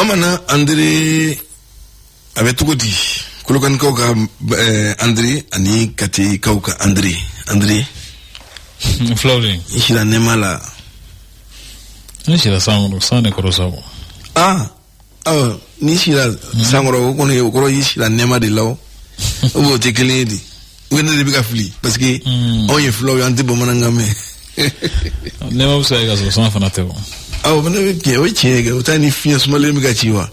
Bamana André avait tout dit. Kolokan Kauka André, Ani Kati Kauka André. Flowing. Ishila Nemala. Nishila Sangro, Sane Korosabo. Nishila Sangro, Koro Ishila Nema de Lao. Ou Tekeledi. Où est le big affli? Parce que on y flow anti bomanangame. Nema Saga, sans fanateo. On avait qui, oui, Tani Fias Malemgachiwa.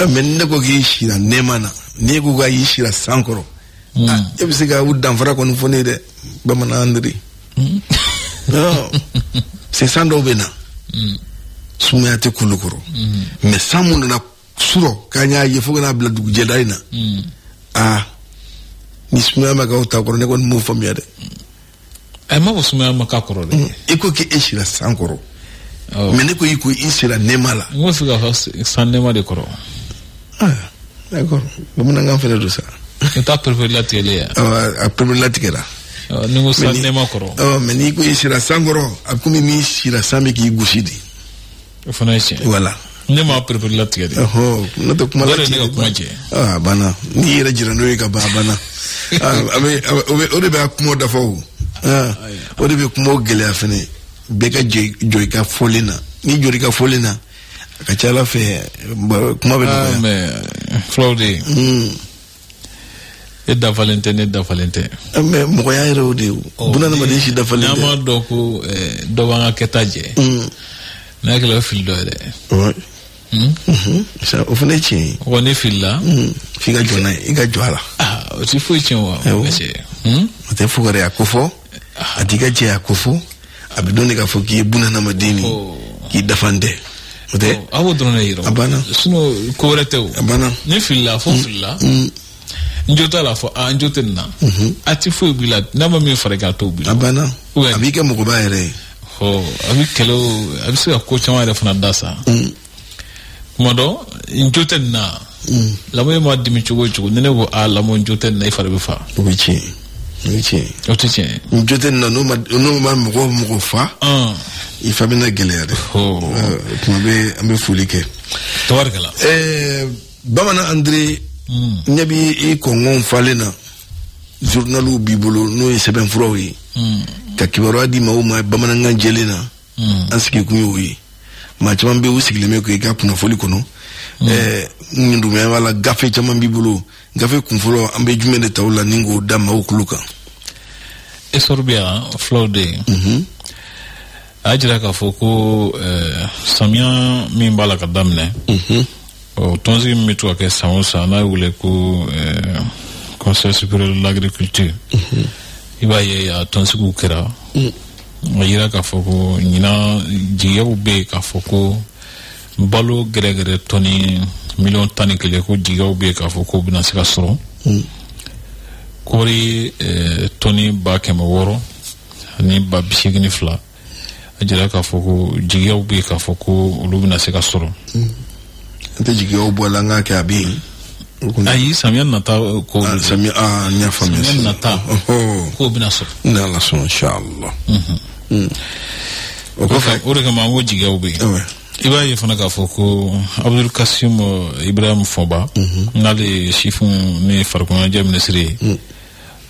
Menako Ishila Nemana. Nego Ishila Sankoro. Ebisega would damfra kon fone de Bamana André. Non, c'est Sando Bena. Soumeate Kulukoro. Mais Samun na Suro, Kanya, Yefogana Bladu Jedaina. Nismea Magauta, or never move from yet. I'm almost Macacoro. Equoki Ishila Sankoro. Meneko Iku Ishila Nemala. What's the house? Sanema de Coro. Woman Fedusa. It's up to la tele. A problematica. No Sanema Coro. Meniko Ishila Sangoro, Akumi Shira Samiki Gushidi. Voilà. Nema prepare tele. Not the Kumalachi. Bana. Near Jiranoika Babana. Odeba Kumoda Fo. Odeba Kumo Gelafene. Beka Joika Folina. Ni Jorica Folina. Kachala fe Kumabe Flowday. Da Valentine. Moya Rode. Bunana Madishi da Valentine. Nama Doku Dovana Ketaje. Nagla Fildo. Ça, au fenêtre, on est fila. Figa Jona, Iga Joala. Tu fous, tu vois. Tu fous à Kofo, à Digaji à Kofo, à Bidonica Foki, Bunana Madini, qui défendait. I would run a hero. Abana, Snow, Coretto, Abana, Nefilla, Fofilla, Njotala for Anjotena. Atifu Bilad, never me for a gato. Abana, Abika Mubaire. Abikelo, Abisa coach from Adasa. Modo, Njotena. La way more Dimichu, never are Lamon Joten, if I before. Which Joten no man Mofa. If I'm in a galère. I'm a fulike. Torgala. Bamana André, Nabi e Congon Falena, Journalu Bibolo, no is 7 Froy, Kakibara di Mauma, Bamana Angelina, Anski Kuyi, Machambe Usilimeko, Capna Folicono, Ndumevala, Gafe Chaman Bibolo, Gafe Kumfolo, Ambejume de Taula Ningo, Dama Ukluka. Esorbia, Flowday. Ajiraka foko Samia Mimbala Kadamne. Tonzi Mitua ke Samosa na ule ku Conseil supérieur de l'agriculture. Ibaye ya tonzi ku kera. Ajiraka foko nina jiya ube ka foko balo gregere toni million tani kele ko jiya ube ka foko binasika soro. Kori toni ba kema woro ni ba bishigini fla. Ajira ka foko jigia ubi ka foko lubina se ka soro. Ante jigia ubu alanga ke abi. Ayi Samia nata ko Samia nya famia. Samia nata ko bina soro. Na la so inshallah. Ore kama wo jigia ubi. Iba ye fana ka foko Abdul Kasim Ibrahim Foba nale chifu ne farkona jam nesri.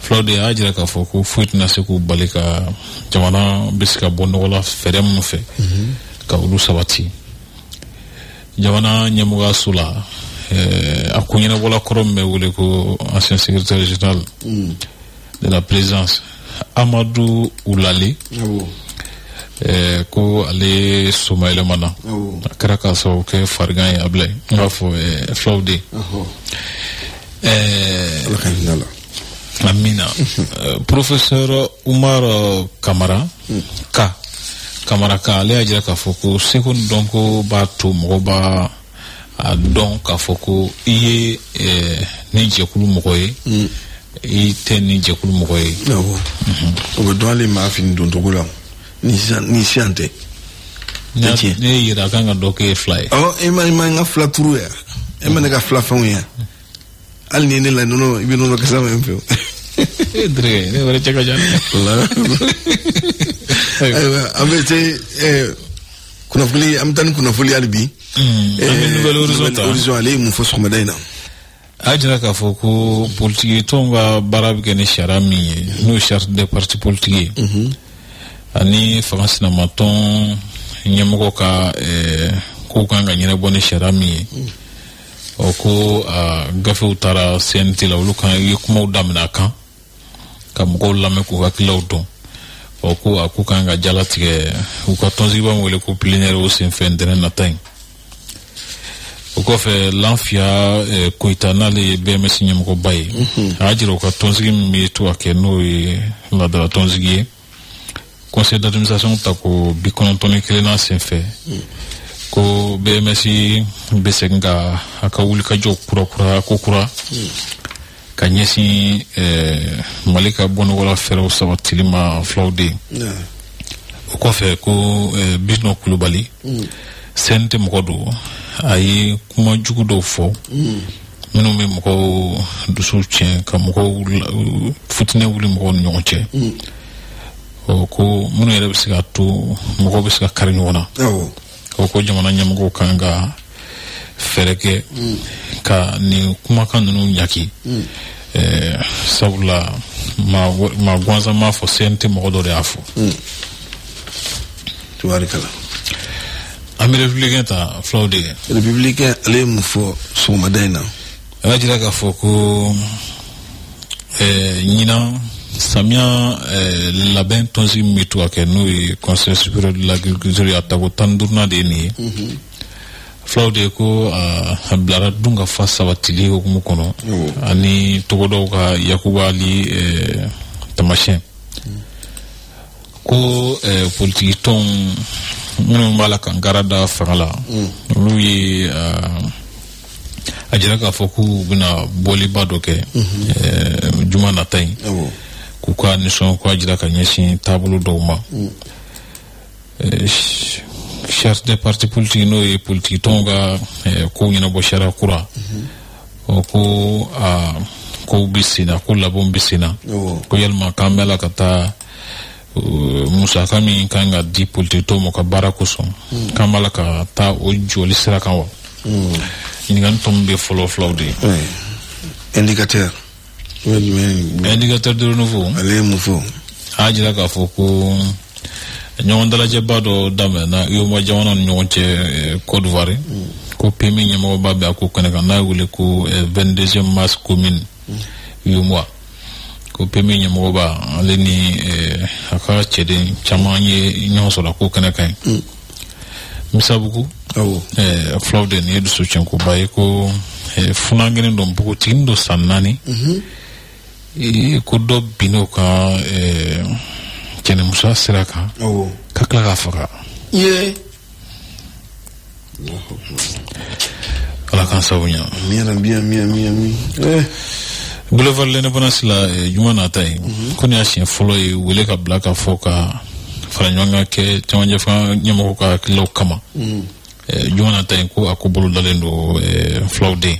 Flowday ajira ka foko fuit na se ko balika jamana bisika bondo wala ferem fe ka ulu sabati jamana nyamuga sula akunyina wala korombe wule ko ancien secrétaire général de la présidence Amadou Oulali ko ale Soumaïla Mana karaka so ke fargan ya ablay ngafo Flowday Amina. Professeur Umar Kamara Kamara ale ajira ka foko sekon donko ba to mo ba don ka foko iye ni jekulu mo koy i ten ni jekulu mo koy o do ale ma fin don dogola ni siante ne yira kanga doke fly ma nga fla turu ya ne ka fla fon ya al ni la no ibino no kasama mfeo Dre, ne vare chaka jana. Aywa, amete kuna fuli alibi. nouvelle horizon ale mun fo sɔgɔmada in na a jira k'a fɔ ko politiki tɔnw ka baara bɛ kɛ ni sariya min ye n'o ye charte des partis politiques ye ani fanga sinamatɔn ɲɛmɔgɔ ka kow kan ka ɲɛnabɔ ni sariya min ye ko gafew taara CNT la olu kan ye kumaw daminɛ a kan ka mɔgɔw lamɛn k'u hakililaw dɔn ko a ko kan ka jalatigɛ u ka tɔnsigi b'an wele ko plénière o senfɛ ntɛnɛn nata in o kɔfɛ Lanfiya Koyita n'ale ye BMS ɲɛmɔgɔba ye a y'a jira u ka tɔnsigi min bɛ to ka kɛ n'o ye ladala tɔnsigi ye conseil d'administration ta ko 91 senfɛ ko BMS bɛ segin ka a ka wulikajɔ kura ka ɲɛsin Mali ka bɔnɔgɔla fɛɛrɛw sabatili ma filaw de o kɔfɛ ko Bitɔn Kulubali CNT mɔgɔ don a ye kuma jugu dɔw fɔ minnu bɛ mɔgɔw dusu tiɲɛ ka mɔgɔw futinɛ wuli mɔgɔw ni ɲɔgɔn cɛ ko minnu yɛrɛ bɛ se ka to mɔgɔw bɛ se ka kari ɲɔgɔn na ko jamana ɲɛmɔgɔw kan ka fɛɛrɛ kɛ ka nin kumakan ninnu ɲaki sabula ma gansan m'a fɔ CNT mɔgɔ dɔ de y'a fɔ tubarikala an bɛ républicain ta fulaw de ye républicain ale ye mun fɔ sɔgɔmada in na a y'a jira k'a fɔ ko ɲinan samiya labɛn tɔnsigi min bɛ to ka kɛ n'o ye conseil supérieur de l'agriculture ye a ta ko 15 de ye nin ye fulaw de ye ko a bilara dun ka fa sabatili hukumu kɔnɔ ani togodaw ka Yakuba Ali tamasiyɛn ko politiki tɔnw minnu b'a la ka nkara da fanga la olu ye a jira k'a fɔ k'u bɛna bɔliba dɔ kɛ juma nata in k'u ka nisɔn k'a jira ka ɲɛsin taabolo dɔw ma charte des partis politiques n'o ye politiki tɔnw ka kow ɲɛnabɔ sariya kura ko kow bɛ sen na ko labɛnw bɛ sen na ko yalima k'an bɛ la ka taa musaka min kan ka di politiki tɔnw ma ka baara kosɔn k'an b'a la ka taa o jɔli sira kan wa ɲininkali tɔ min bɛ fɔlɔ de ye indicateur de renouveau ale ye mun fɔ a y'a jira k'a fɔ ko ɲɔgɔn dalajɛba dɔ daminɛna UEMOA jamana ni ɲɔgɔn cɛ Côte d'Ivoire ko PMI ɲɛmɔgɔba bɛ a ko kɛnɛ kan n'a ye wele ko 22e mars commune UEMOA ko PMI ɲɛmɔgɔba ale ni a ka cɛden caman ye ɲɔgɔn sɔrɔ a ko kɛnɛ kan ye Misabugu fulaw de nin ye dusu tiɲɛkoba ye ko funangɛnin dɔ npogotiginin dɔ san 4 ko dɔ binn'o ka cɛnimusoya sira kan ka tila k'a faga ala k'an sabu ɲa boulevard l'indépendance la juma nata ye ko nin y'a siɲɛ fɔlɔ ye wele ka bila ka fɔ ka fara ɲɔgɔn kan kɛ cɛmancɛ fanga ɲɛmɔgɔ ka hakililaw kama juma nata ye ko a ko bolo dalen don fulaw den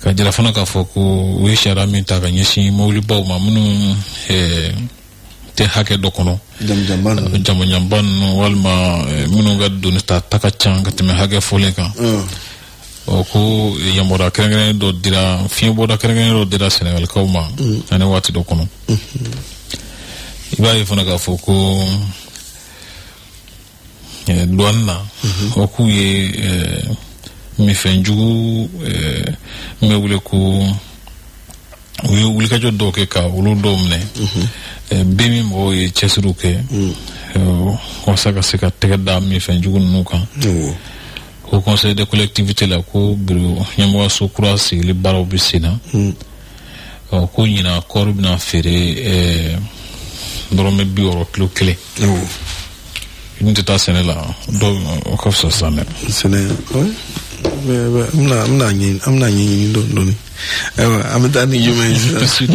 ka jira fana k'a fɔ ko u ye sariya min ta ka ɲɛsin mobilibaw ma minnu tɛ hakɛ dɔ kɔnɔ jamujanba ninnu walima minnu ka doni ta ka ca ka tɛmɛ hakɛ fɔlen kan ko yamaruya kɛrɛnkɛrɛnnen dɔ dira fiɲɛbɔda kɛrɛnkɛrɛnnen dɔ dira Sɛnɛgalikaw ma ani waati dɔ kɔnɔ i b'a ye fana k'a fɔ ko douane na o k'u ye minfɛnjugu min bɛ wele ko u ye wulikajɔ dɔw kɛ ka olu dɔw minɛ bɛɛ min mɔgɔw ye cɛsiriw kɛ walasa ka se ka tɛgɛ da minfɛnjugu ninnu kan ko conseil de collectivité la ko bureau ɲɛmɔgɔso kura sigili baaraw bɛ sen na ko ɲina kɔɔri bɛna feere dɔrɔmɛ 60 kilo 1 n tɛ taa sɛnɛ la dɔw o ka fisa sisan dɛ sɛnɛ an bɛna ɲɛɲini dɔɔni ayiwa an bɛ taa ni jumɛn ye sisan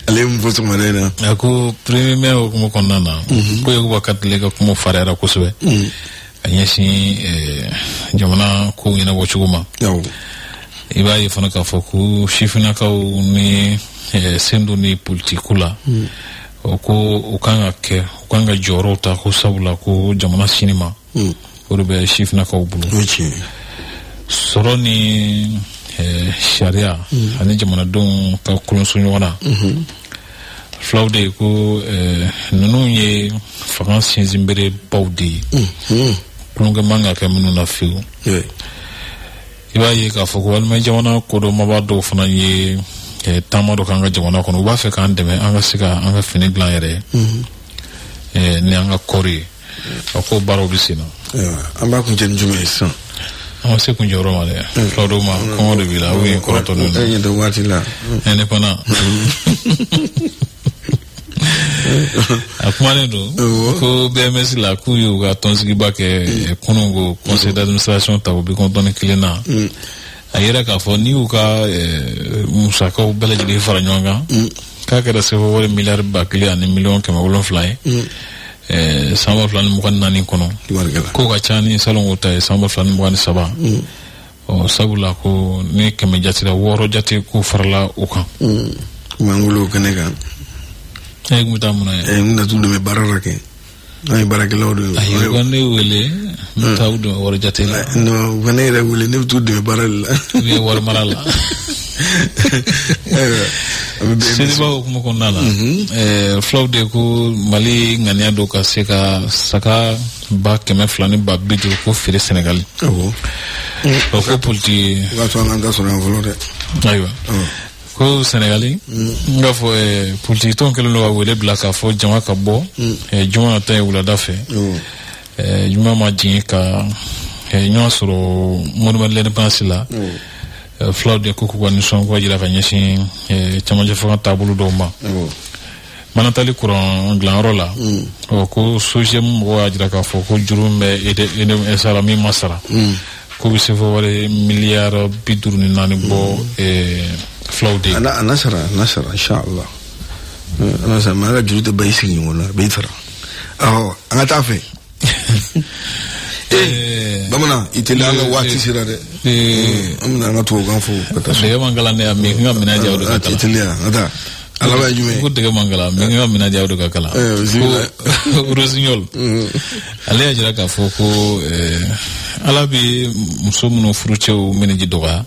ale ye mun fɔ sɔgɔmada in na a ko premier maire hukumu kɔnɔna na ko Yakuba Katile ka kuma fariyara kosɛbɛ ka ɲɛsin jamana kow ɲɛnabɔ cogo ma i b'a ye fana k'a fɔ ko sifinnakaw ni sen don ni politiku la ko u kan ka jɔyɔrɔw ta ko sabula ko jamana sini ma urbe chief na ka bulu soroni sharia ani jamana don ka kulunsu nyona flaude ko nunu ye France zimbere baudi kulunga manga ka munu na fiu iba ye ka foko walma jamana ko do mabado fana ye tamado kanga jamana ko ba fe kan deme anga sika anga fini glan yere ni anga kori ko baro bisina amba ku jen jume isa on se kun joro male flaudo ma ko de vila wi ko to no e de watila ene pana akumane do ko BMS la ku yu ga tonsigi ba ke kunungo conseil d'administration ta bi kontone kilena ayera ka fo ni u ka musaka u bela jidi fara nyonga ka ka da se ho wala milliard ba kiliya ni million ke ma wolon fly samba flan mu kan nani kono ko ka chani salon uta samba flan mu kan saba o sabula ko ni ke me jatira woro jati ko farla u kan mangulo kanega mutamuna na tudo me barara ke ay barake lawdo ay wonne wele mutawdo woro jatela no wone re wele ne tudo me barala we wor marala sidi ba ko ko nala flaude ko mali ngania do ka saka ba keme flani ba bidu ko fere Senegal ko politi wa to nganda so na volore aywa ko Senegali nga fo politique ton kelo wa wele blaka fo jama ka bo juma ta wula dafe juma ma jin ka nyo soro monument l'indépendance la flaude ko ko ni son ko jira ka nyesin chama je fo tabulu do ma manatali courant glan rola ko sojem mo ajira ka fo ko jurumbe ede salami masara ko bi se fo wale milliard bidur ni nani bo flaude ana nasara inshallah ana sama ga jude bayisi wala baytara anga tafe bamana itela nga wati sirade amna na to ganfo kata de mangala ne ami nga mina jawdo kala itela ada ala ba jume ko de mangala mi nga mina jawdo kala urosignol ale ajira ka foko ala bi musomuno furucheu meneji doga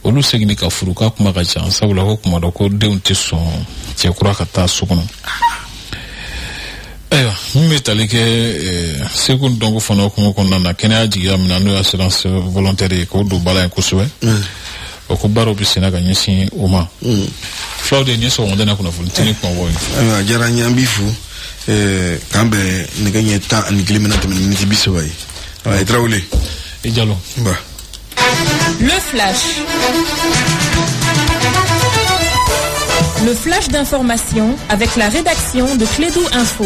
olu segini ka furu ka kuma ka ca sabula ko kuma do ko denw tɛ sɔn cɛ kura ka taa so kɔnɔ ayiwa min bɛ tali kɛ segu dɔnko fana kuma kɔnɔna na kɛnɛya jigiya min na n'o ye assurance volontaire ye k'o don baara in kosɛbɛ o ko baaraw bɛ senna ka ɲɛsin o ma filaw de ye ɲɛsɔgɔmada na kunnafoni tɛ ne kuma bɔ ye ayiwa diyara n ye an b'i fo k'an bɛn nɛgɛ ɲɛ 10 ani 1 bɛna tɛmɛ ni miniti 30 ye i Tarawele i Jalo ba. Le flash. Le flash d'information avec la rédaction de Clédou Info.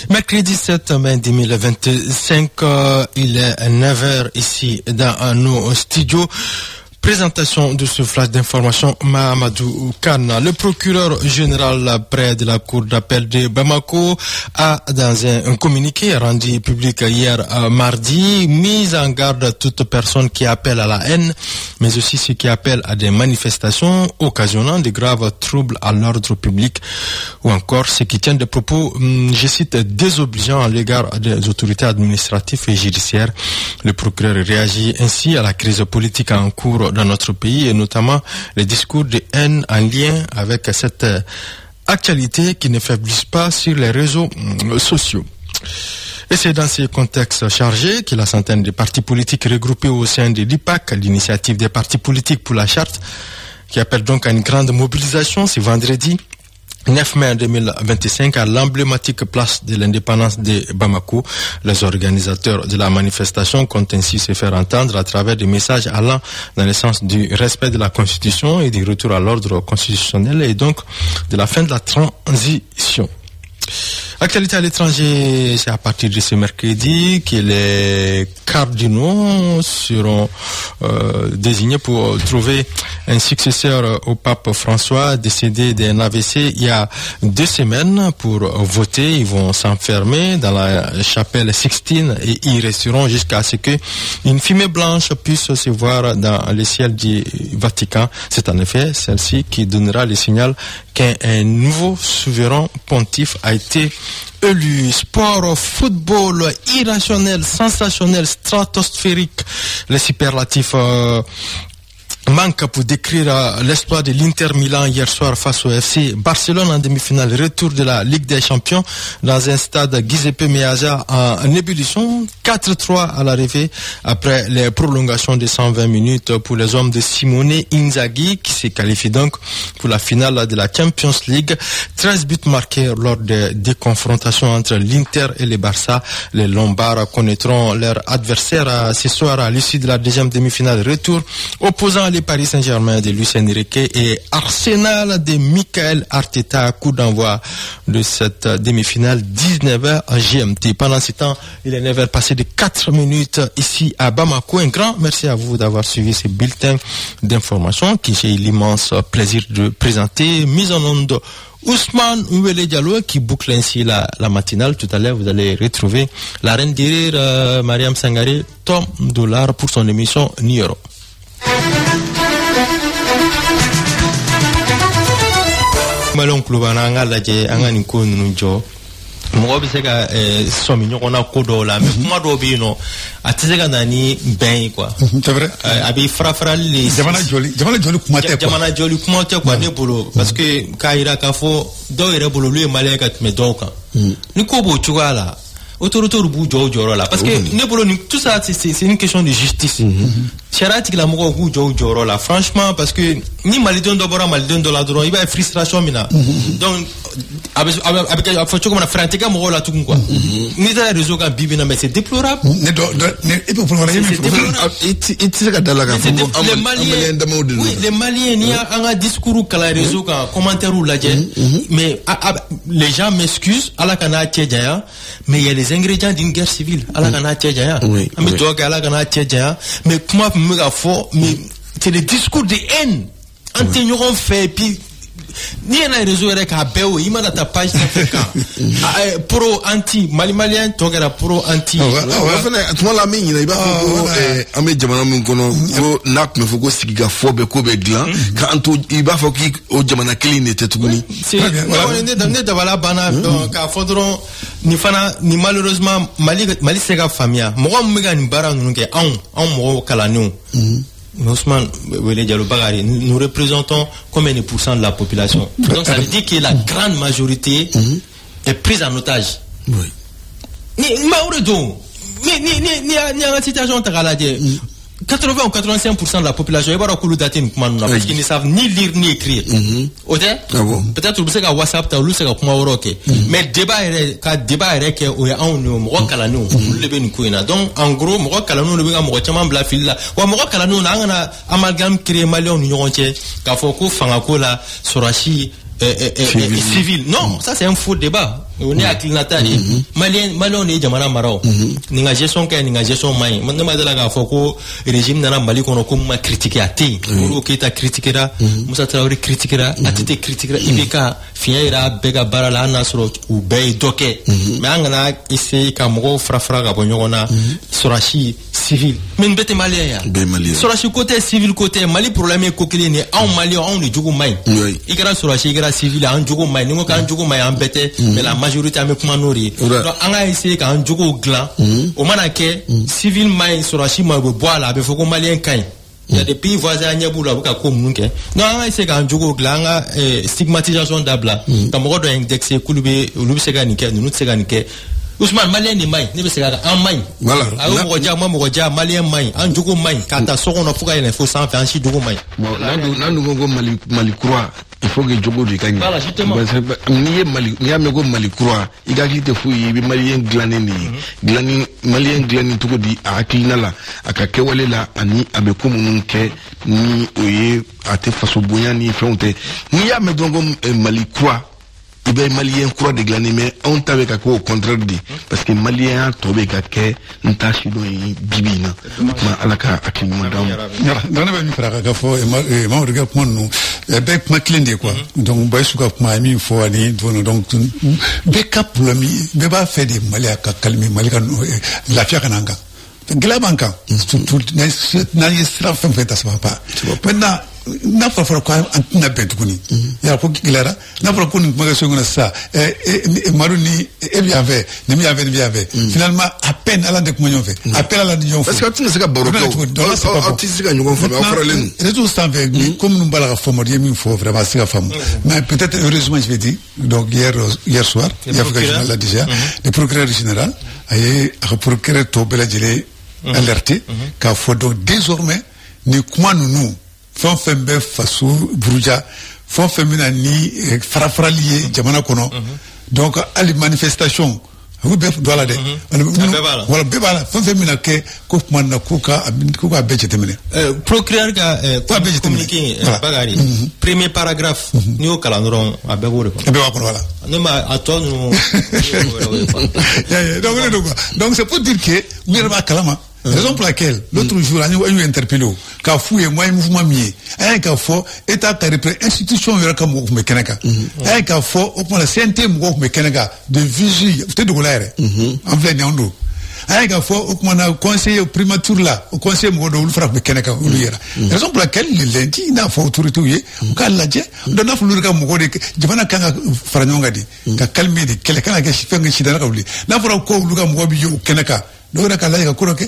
Mercredi 7 mai 2025, il est 9h ici dans nos studios. Présentation de ce flash d'information, Mahamadou Khan. Le procureur général près de la cour d'appel de Bamako a, dans un communiqué rendu public hier mardi, mis en garde toute personne qui appelle à la haine, mais aussi ceux qui appellent à des manifestations occasionnant de graves troubles à l'ordre public, ou encore ceux qui tiennent des propos, je cite, désobligeants à l'égard des autorités administratives et judiciaires. Le procureur réagit ainsi à la crise politique en cours dans notre pays et notamment les discours de haine en lien avec cette actualité qui ne faiblisse pas sur les réseaux sociaux. Et c'est dans ces contextes chargés que la centaine de partis politiques regroupés au sein de l'IPAC, l'initiative des partis politiques pour la charte, qui appelle donc à une grande mobilisation ce vendredi 9 mai 2025 à l'emblématique place de l'indépendance de Bamako. Les organisateurs de la manifestation comptent ainsi se faire entendre à travers des messages allant dans le sens du respect de la Constitution et du retour à l'ordre constitutionnel et donc de la fin de la transition. Actualité à l'étranger, c'est à partir de ce mercredi que les cardinaux seront désignés pour trouver un successeur au pape François, décédé d'un AVC il y a 2 semaines. Pour voter, ils vont s'enfermer dans la chapelle Sixtine et y resteront jusqu'à ce que une fumée blanche puisse se voir dans le ciel du Vatican. C'est en effet celle-ci qui donnera le signal qu'un nouveau souverain pontife a été élu. Sport, football, irrationnel, sensationnel, stratosphérique, les superlatifs manque pour décrire l'exploit de l'Inter Milan hier soir face au FC Barcelone en demi-finale. Retour de la Ligue des Champions dans un stade Giuseppe Meazza en ébullition. 4-3 à l'arrivée après les prolongations de 120 minutes pour les hommes de Simone Inzaghi qui se qualifient donc pour la finale de la Champions League. 13 buts marqués lors des confrontations entre l'Inter et le Barça. Les Lombards connaîtront leur adversaire ce soir à l'issue de la deuxième demi-finale. Retour opposant les Paris Saint-Germain de Luis Enrique et Arsenal de Michael Arteta. Coup d'envoi de cette demi-finale 19h GMT. Pendant ce temps, il est 9h passé de 4 minutes ici à Bamako. Un grand merci à vous d'avoir suivi ce bulletin d'information qui j'ai l'immense plaisir de présenter. Mise en onde Ousmane Ouele Diallo qui boucle ainsi la matinale. Tout à l'heure, vous allez retrouver la reine d'Irir, Mariam Sangare, Tom Dollar pour son émission Nioro. Malon klubana nga laje anga ni ko nunu jo mo be se ka so mi nyoko na ko do la me kuma do bi no atise ka nani ben quoi c'est vrai abi fra li jamana joli kuma te quoi ne bolo parce que ka ira ka fo do ire bolo lui maleka me doka ni ko bo chugala autour bu joro là parce que ne bolo ni tout ça c'est une question de justice Charati la moko ku joro là franchement parce que ni malidon do bora malidon do la dro iba frustration mina donc avec faut que on frante ka moko la tout quoi ni da réseau ka bibina mais c'est déplorable et pour les Maliens ni un discours ka la réseau ka commentaire ou la mais les gens m'excusent ala kana tchedja mais il y a les ingrédients d'une guerre civile ala kana tchedja mais toi ala kana tchedja mais comment mais c'est des discours de haine antignon fait puis ni un réseau avec un béo il m'a ta page pro anti malien togera pro anti toi la mine il va ame jamana mun kono ko nak me foko sigiga fobe ko be glan quand il va faut qui au jamana clean tetuguni c'est on est dans la bana donc à faudron ni fana ni malheureusement mali sega famia mo mega ni bara nous ke on mo kala nous Ousmane Ouele Diallo Bagari, nous représentons combien de pourcents de la population? Donc ça veut dire que la grande majorité est prise en otage. Oui. Ni la situation 80 ou 85% de la population parce qu'ils ne savent ni lire ni écrire. Peut-être que vous avez WhatsApp, vous avez mais débat est que vous avez donc en gros, vous avez amalgame créé Malien union entière, Kafoko, Fangakola, Sorachi, civil. Non, ça c'est un faux débat. On est à Clinatari. Malien est Jamana Marao. Ninga gestion ka ninga gestion mai. Manda madala ga foko régime nana Mali kono ko ma critiquer ati. Ko kita critiquera, Moussa Traoré critiquera, atite critiquera ibeka fiera bega barala nasro ou bay doke. Mais angana essayer ka mo frafra ga bonyona sorachi civil. Mais bete malien ya. Sorachi côté civil côté Mali problème ko kilini en Mali on le jugo mai. Igara sorachi igara civil en jugo mai. Ningo ka jugo mai en bete mais la majorité avec manori donc on a essayé quand jogo glan au manake civil mai sorachi ma bois là be foko malien kan il y a des pays voisins nyabula buka ko munke non on a essayé quand jogo glan stigmatisation d'abla tamoro do indexer kulube ulubi seganike nous seganike Ousmane malien ni mai ne be segaka en mai voilà mo roja malien mai en jogo mai kata soko no fuka il faut 100 francs si jogo mai nandu go mali croix il faut que jogo du gagne voilà justement ni amego mali croix igakite fuyi bi malien glaneni malien glani to di akina la akakewale la ani abekomunun ke ni oye ate faso bonya ni fonte ni amego mali croix il be malien kura de glaner mais on t'avait qu'à quoi au contraire dit parce que malien a trouvé qu'à que ntashi do bibina ma alaka akilima dam dans la même frère ga fo et ma regarde comment nous be ma clean quoi donc boy suka ma mi fo ani donc be cap le mi be ba fait des malia ka calmer malika la fia kananga glabanka tout na yesra fait ça va pas maintenant n'a pas fait quoi n'a pas tukuni ya ko gilera n'a pas kuni maga so ngona sa maruni e bien fait ne bien fait finalement à peine ala de comment on fait à peine ala de on fait parce que tu ne sais pas boroko artiste ga nyugo fama afra len réseau ça fait comme nous bala famo yemi faut vraiment c'est famo mais peut-être heureusement je vais dire donc hier soir il y a fait la déjà le procureur général a procureur to bela jele alerté qu'a faut donc désormais ni comment nous fon fembe faso buruja fon femina ni farafralié jamana kono donc à les manifestations vous be dola de wala bebala fon femina ke ko manna kuka beje temene procureur ga communiqué bagari premier paragraphe ni au calendron a bebo ko voilà non mais attends nous donc c'est pour dire que nous va kalama raison pour laquelle l'autre jour on a interpellé qu'a fouillé moi mouvement mié un qu'a fort état carré institution yora comme me kenaka un qu'a fort au point la CNT mo me kenaka de vigie peut-être de colère en plein nyando un qu'a fort au point na conseiller primature là au conseil mo do fra me kenaka ou yera raison pour laquelle le lundi na fort autorité yé ka la je do na fulu ka mo de jibana kanga faranyonga di ka calmer de kele kana ke shifenga shidana ka uli na fora ko lu ka mo bi yo kenaka donc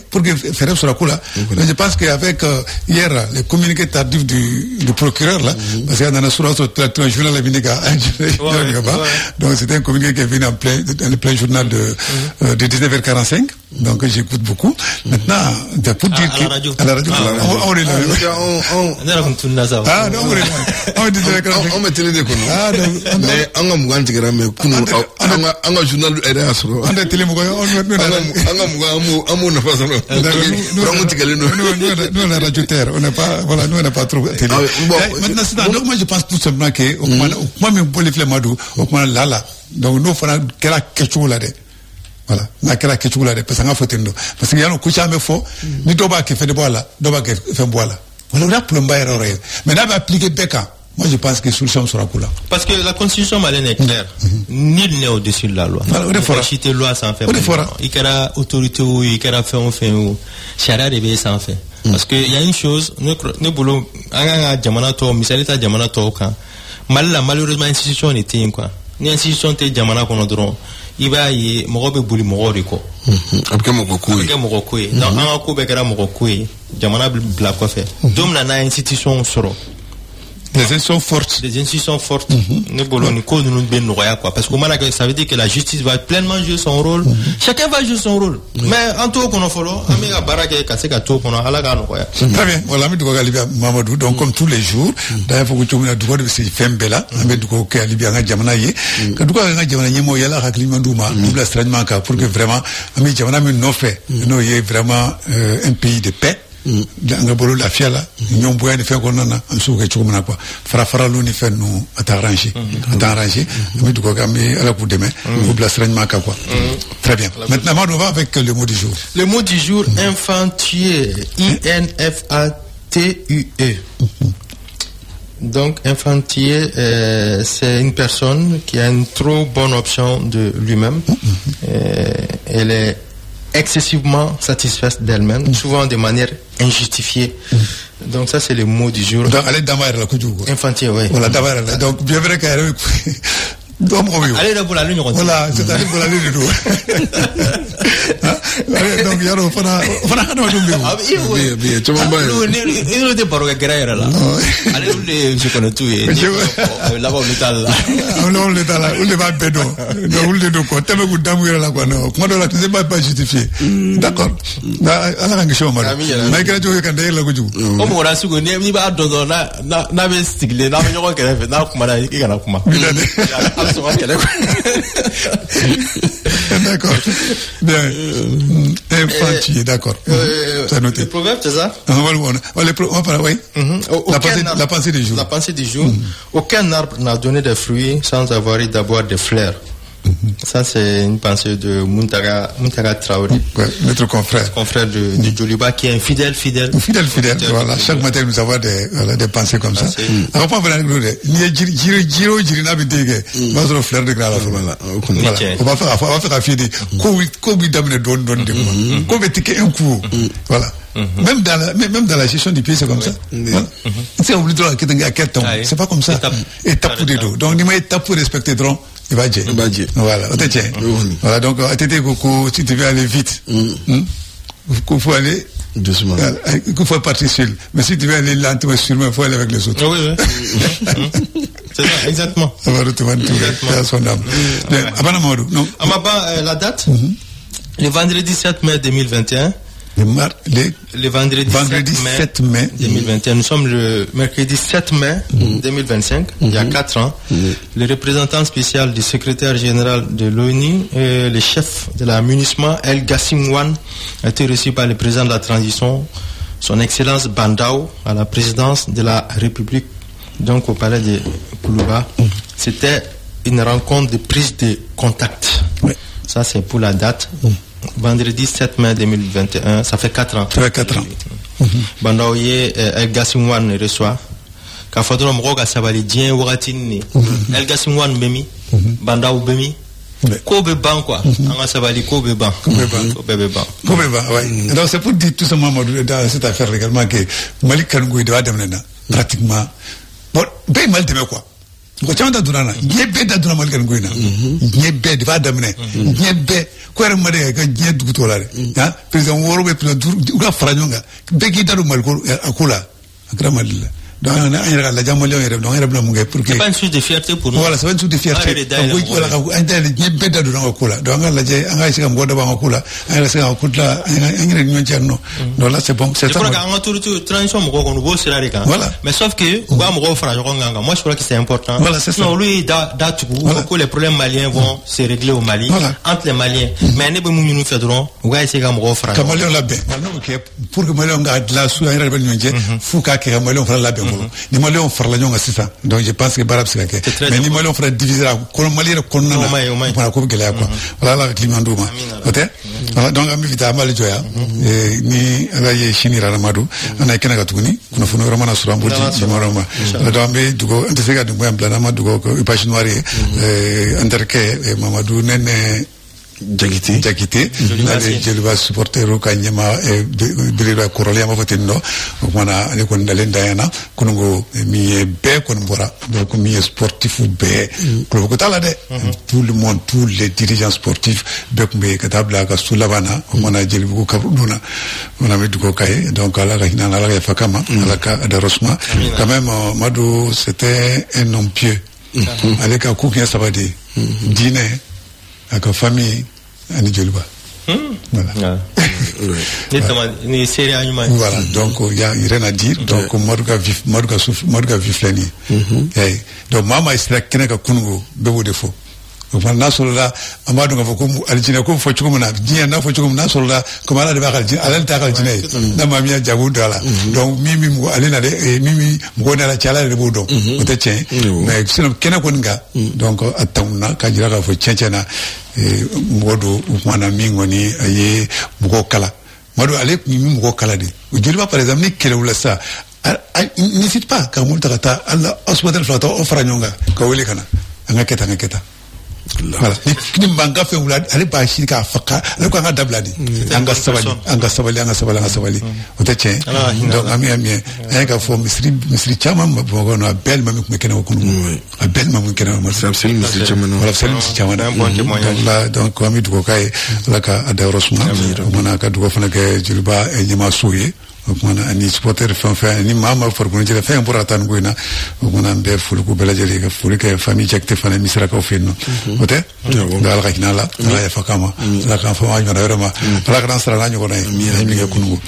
pour que faire sur la coula je pense qu'avec hier le communiqué tardif du procureur là parce qu'il y a dans le journal donc c'était un communiqué qui est venu en plein journal de 19h45 donc j'écoute beaucoup maintenant pour dire que à la radio on est là on met télé de kono mais anga muganti grame kuno anga journal RA soro anda télé mugo anga mugo amu na façon nous la radio terre on n'est pas voilà nous on n'est pas trop télé maintenant c'est donc moi je pense tout simplement que moi même pour les flemadou au moins là donc nous fera kera kechu là de voilà na kera kechu là de parce que nga fotendo parce que yano kucha me fo ni doba ke fait de bola doba ke fait bola voilà on a plomba erreur mais là va appliquer beka. Moi, je pense que la solution sera pour là. Parce que la constitution malienne est claire. Nul n'est au-dessus de la loi. La loi sans faire. Il y a autorité ou il y a fait un fait ou charia devait s'en faire. Parce que il y a une chose, nous voulons, malheureusement, l'institution était quoi. L'institution était jamana qu'on a droit. Il va y avoir bouli moroko. Après moroko. Non, un coup bekara moroko. Jamana black quoi faire. Donc nana institution soro. Des institutions fortes. Des institutions fortes. Parce que ça veut dire que la justice va pleinement jouer son rôle. Chacun va jouer son rôle. Mais en tout cas, très bien. Voilà, Mamadou. Donc, comme tous les jours, d'ailleurs, il faut que tu aies droit de se faire bella. Mais du coup, il y a un jamanaye. Quand tu as un jamanaye, il y a un climat pour que vraiment, il y a un fait. Nous, il y a vraiment un pays de paix. nga bolo la fiala ñom boya ni fe ko nana am suuke ci ko mena quoi fara lu ni fe nous arranger mais du ko gamé ala pour demain vous place ragnement quoi très bien maintenant on va avec le mot du jour infantueux INFATUE. Donc infantueux c'est une personne qui a une trop bonne option de lui-même. Elle est excessivement satisfaite d'elle-même, souvent de manière injustifiée. Donc ça c'est le mot du jour. Donc allez d'abord la couture. Infantile, oui. Voilà d'abord. Donc bien vrai qu'elle allez là pour la ligne. Voilà, c'est allé pour la ligne de donc il y a on fera bien tu vas il était pas regret là allez je connais tout là-bas on le va bédo on le do ko tebe ku damu là quoi non comment là c'est pas justifié d'accord ala ngi show mara mais que tu kan la ko ju o mo ra sugo ni ba do na be stigle na nyoko kere fe na kuma na ikana kuma D'accord. Bien. Infantile, d'accord. C'est noté. Le proverbe, c'est ça? Oui. La pensée du jour. La pensée du jour. Aucun arbre n'a donné de fruits sans avoir eu d'abord des fleurs. Ça, c'est une pensée de Muntara Traoré. Ouais, notre confrère. Confrère de Djoliba, qui est un fidèle. Voilà. Chaque matin, nous avons des pensées comme ça. Alors, pas venir nous dire, il y a Giro, n'a pas dit que, fleur de grâce. Voilà. On va faire un fil de, comment d'amener don de moi. Comment t'es un coup. Voilà. Même dans la gestion du pays, c'est comme ça. C'est obligé de c'est pas comme ça. Étape pour des dos. Donc, il m'a étape pour respecter drone. Il va dire. Voilà. Voilà. Donc, si tu veux aller vite, il faut aller doucement. Il faut partir seul. Mais si tu veux aller lentement, sûrement, il faut aller avec les autres. Oui. C'est ça, exactement. Ça va retrouver à son âme. Amaba, la date? Le vendredi 7 mai 2021. Le vendredi 7 mai 2021. Nous sommes le mercredi 7 mai 2025, il y a 4 ans. Le représentant spécial du secrétaire général de l'ONU et le chef de la MINUSMA, El Gassimwan, a été reçu par le président de la transition, son excellence Bandao, à la présidence de la République, donc au palais de Koulouba. C'était une rencontre de prise de contact. Ça, c'est pour la date. Vendredi 7 mai 2021, ça fait 4 ans. Ça fait 4 ans. Bandao ye El Gassimwan reçoit. Kafadro mroga sabali dien wagatini. El Gassimwan bemi, Bandao bemi. Kobe ban quoi. Anga sabali Kobe ban. Ouais. Donc c'est pour dire tout simplement dans cette affaire également que Malik Kangoui doit devenir pratiquement bon, ben mal de quoi. Ko chanta durana nyebe da durana malkan goina nyebe de va damne nyebe ko er made ga nyedu tolare ha président worobe président dur faranyonga begi daru malko akula akramadilla donc on a la jamoleon yere donc yere blam ngay pour que c'est pas une source de fierté pour nous. Voilà, c'est une source de fierté. Donc voilà, andale nyebe da durana akula donc la je anga sika ngoda ba akula anga sika akula anga ni ncherno donc là c'est bon, c'est ça. Je crois qu'en tout transition mo ko no sera reka. Voilà. Mais sauf que wa mo ko faranyonga moi je crois que c'est important. Voilà, c'est ça. Non, lui da que les problèmes maliens vont se régler au Mali entre les Maliens. Mais ne be mu ñu fedron wa sika mo ko faranyonga. Kamalion la be. Pour que Malion ga la sou anga be ñu fu ka ke Malion fera la be. Ni Malion fera la ñonga c'est ça. Donc je pense que barab c'est que mais ni Malion fera diviser ko Mali ko non na ko gele quoi. Voilà la climanduma. OK? Voilà donc ami vita mal joya ni ala ye shinira ramadu ana kena ga tuguni kuna funo ramana surambuji maroma. Donc be dugo antesega dugo amblana madugo ko ipashinwari anderke Mamadou Nene Jakite ale Djoliba supporter ro kanyema bilira korolia mafatino mana ale kon dalen dayana kungo mi be kon bora donc mi sportif be ko tala de tout le monde, tous les dirigeants sportifs be ko be katabla ka sulabana mana Djoliba ko kabuna mana me duko kay donc ala ka hina ala ka fakama ala ka adarosma quand même Madou c'était un homme pieux avec un coup qui sabadi dîner avec famille ani Djoliba. Voilà. Voilà, donc il y a rien à dire. Donc Morga Viflani. Donc Mama Isra Kenaka Kungo, Bebo Defo. Donc Nasola, Amadou Gavokum, Aljina Kum Fochumana, Diana Fochum Nasola, comme Ala de Bakalji, Alenta Kaljine, Namamia Jaboudala. Donc Mimi Alena et Mimi Mona la Chala de Boudon. Mais sinon Kenakunga, donc Atauna, Kajira for Chechana. Modo mwana mingoni aye mukokala modo ale mimi mukokala de Djoliba par exemple ni kele wala sa n'hésite pas quand mon tata Allah hospital flata offra nyonga ka wele kana anga keta voilà ni mbanga fe wala ale ba shi ka faka ale ko anga dabladi anga sabali oteche donc ami anga fo misri chama bogo no abel mami kumekena okunu abel mami kumekena mo sabsel misri chama no wala sabsel misri chama donc ami duko kai la ka adarosma mona ka duko fana ke Djoliba e nyama souye mana ani supporter fa ni mama farguni jere fa pour atan goina mana be fuluku bela jere ka fulike famille jakte fana misra ka ofino ote dal ka kinala la ya fakama la ka fa ma vraiment la ka sara la nyoko na mi ga kungu